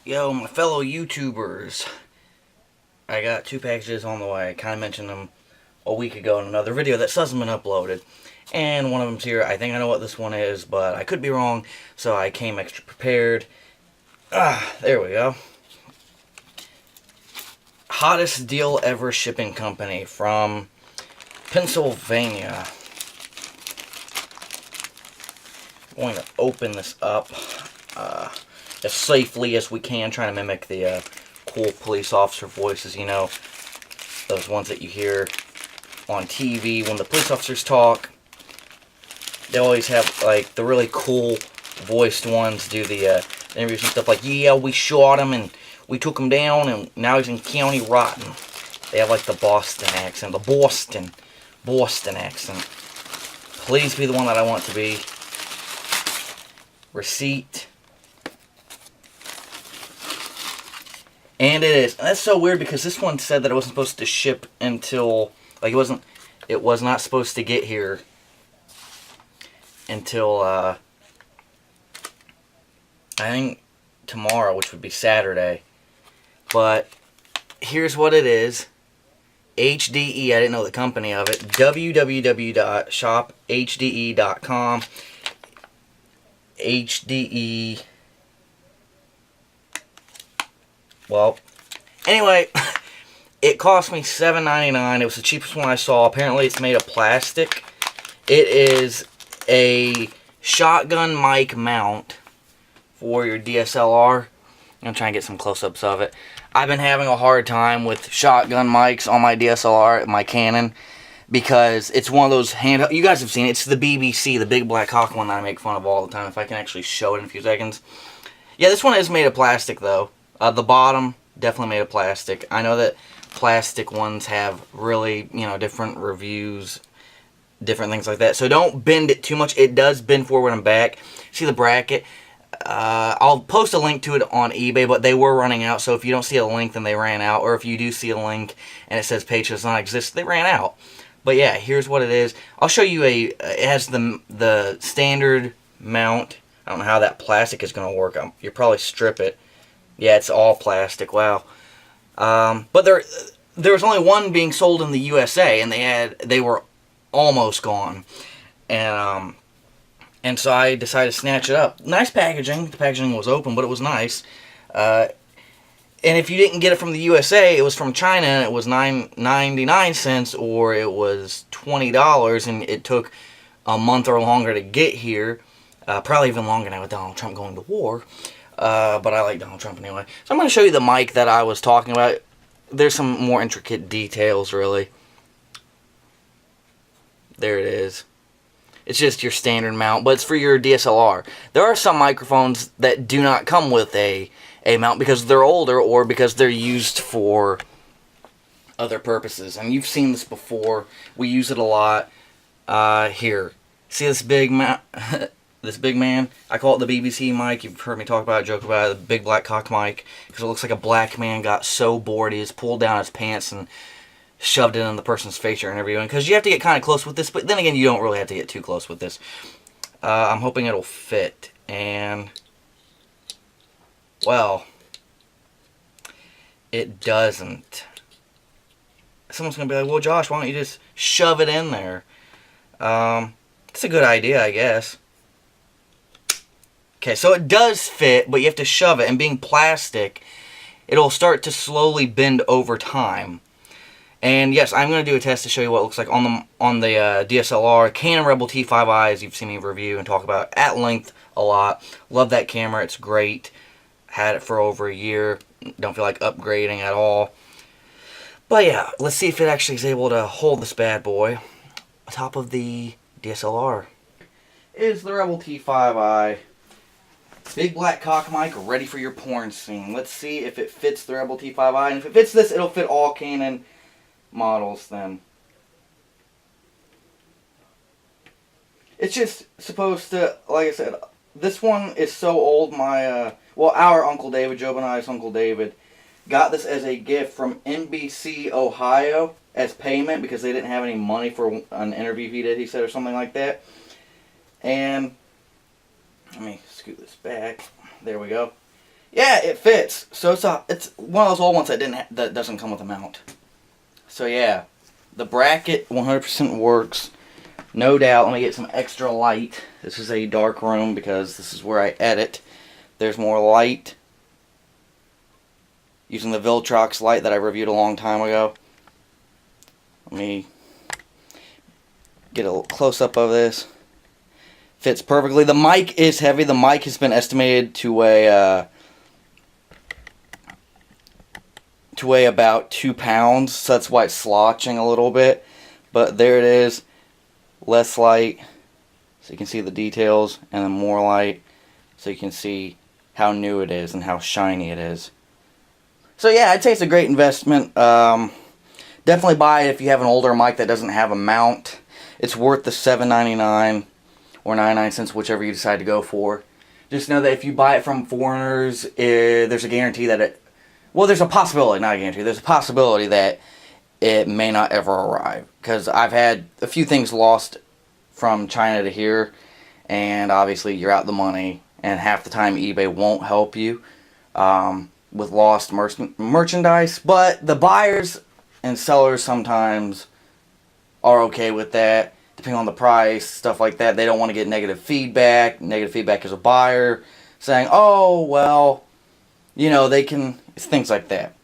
Yo, my fellow YouTubers. I got two packages on the way. I kind of mentioned them a week ago in another video that still hasn't been uploaded. And one of them's here. I think I know what this one is, but I could be wrong, so I came extra prepared. There we go. Hottest deal ever shipping company from Pennsylvania. I'm going to open this up as safely as we can, trying to mimic the cool police officer voices, you know, those ones that you hear on TV when the police officers talk. They always have, like, the really cool voiced ones do the interviews and stuff like, yeah, we shot him and we took him down and now he's in County Rotten. They have, like, the Boston accent, the Boston accent. Please be the one that I want to be. Receipt. And it is. That's so weird because this one said that it wasn't supposed to ship until, like, it was not supposed to get here until, I think tomorrow, which would be Saturday. But here's what it is. HDE, I didn't know the company of it. www.shophde.com. HDE. Well, anyway, it cost me $7.99. It was the cheapest one I saw. Apparently, it's made of plastic. It is a shotgun mic mount for your DSLR. I'm going to try and get some close-ups of it. I've been having a hard time with shotgun mics on my DSLR, my Canon, because it's one of those handheld. You guys have seen it. It's the BBC, the big black hawk one that I make fun of all the time, if I can actually show it in a few seconds. Yeah, this one is made of plastic, though. The bottom, definitely made of plastic. I know that plastic ones have really, different reviews, different things like that. So don't bend it too much. It does bend forward and back. See the bracket? I'll post a link to it on eBay, but they were running out. So if you don't see a link, then they ran out. Or if you do see a link and it says page does not exist, they ran out. But yeah, here's what it is. I'll show you it has the standard mount. I don't know how that plastic is going to work. You'll probably strip it. Yeah, it's all plastic. Wow. But there was only one being sold in the USA, and they were almost gone. And so I decided to snatch it up. Nice packaging. The packaging was open, but it was nice. And if you didn't get it from the USA, it was from China, and it was 99 cents, or it was $20, and it took a month or longer to get here. Probably even longer now with Donald Trump going to war. But I like Donald Trump anyway. So I'm going to show you the mic that I was talking about. There's some more intricate details, really. There it is. It's just your standard mount, but it's for your DSLR. There are some microphones that do not come with a mount because they're older or because they're used for other purposes. And you've seen this before. We use it a lot. Here. See this big mount? This big man, I call it the BBC mic. You've heard me talk about it, joke about it, the big black cock mic, because it looks like a black man got so bored he just pulled down his pants and shoved it in the person's face or interviewing, because you have to get kind of close with this, but then again, you don't really have to get too close with this. I'm hoping it'll fit, and, well, it doesn't. Someone's going to be like, well, Josh, why don't you just shove it in there? It's a good idea, I guess. Okay, so it does fit, but you have to shove it, and being plastic, it'll start to slowly bend over time. And yes, I'm going to do a test to show you what it looks like on the DSLR. Canon Rebel T5i, as you've seen me review and talk about at length a lot. Love that camera, it's great. Had it for over a year. Don't feel like upgrading at all. But yeah, let's see if it actually is able to hold this bad boy on top of the DSLR. Is the Rebel T5i. Big black cock mic ready for your porn scene. Let's see if it fits the Rebel T5i. And if it fits this, it'll fit all Canon models then. It's just supposed to, like I said, this one is so old. Our Uncle David, Job and I's Uncle David, got this as a gift from NBC Ohio as payment because they didn't have any money for an interview he did, he said, or something like that. And let me scoot this back. There we go. Yeah, it fits. So it's one of those old ones that doesn't come with a mount. So yeah, the bracket 100% works. No doubt. Let me get some extra light. This is a dark room because this is where I edit. There's more light. Using the Viltrox light that I reviewed a long time ago. Let me get a close up of this. Fits perfectly. The mic is heavy. The mic has been estimated to weigh about 2 pounds. So that's why it's slotching a little bit. But there it is. Less light, so you can see the details, and then more light, so you can see how new it is and how shiny it is. So yeah, I'd say it's a great investment. Definitely buy it if you have an older mic that doesn't have a mount. It's worth the $7.99 or 99 cents, whichever you decide to go for. Just know that if you buy it from foreigners, there's a guarantee that it... Well, there's a possibility, not a guarantee. There's a possibility that it may not ever arrive. Because I've had a few things lost from China to here. And obviously, you're out the money. And half the time, eBay won't help you with lost merchandise. But the buyers and sellers sometimes are okay with that, depending on the price, stuff like that. They don't want to get negative feedback. Negative feedback as a buyer saying, oh, well, you know, they can... It's things like that.